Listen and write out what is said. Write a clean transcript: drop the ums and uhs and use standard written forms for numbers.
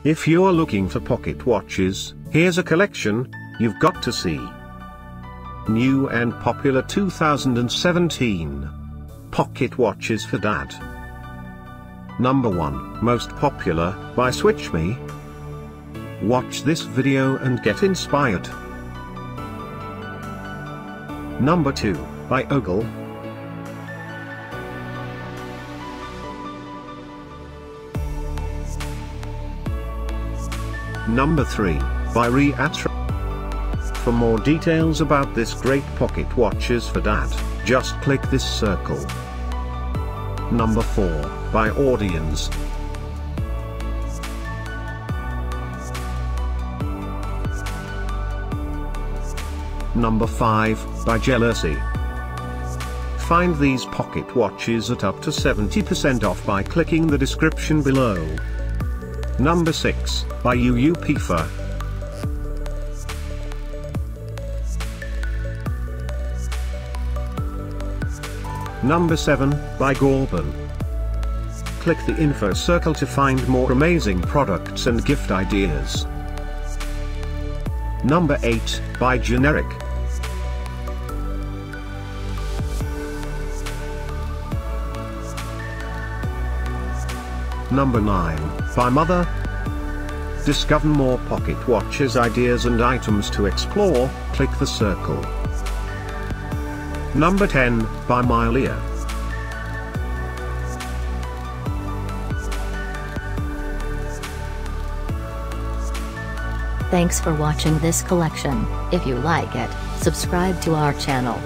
If you're looking for pocket watches, here's a collection you've got to see. New and popular 2017 pocket watches for dad. Number 1, most popular, by SwitchMe. Watch this video and get inspired. Number 2, by Ogle. Number 3, by Reatr. For more details about this great pocket watches for dad, just click this circle. Number 4, by Audions. Number 5, by Jelercy. Find these pocket watches at up to 70% off by clicking the description below. Number 6, by YouYouPifa. Number 7, by Augle. Click the info circle to find more amazing products and gift ideas. Number 8, by Jelercy. Number 9, by Mother. Discover more pocket watches ideas and items to explore, click the circle. Number 10, by Leah. Thanks for watching this collection. If you like it, subscribe to our channel.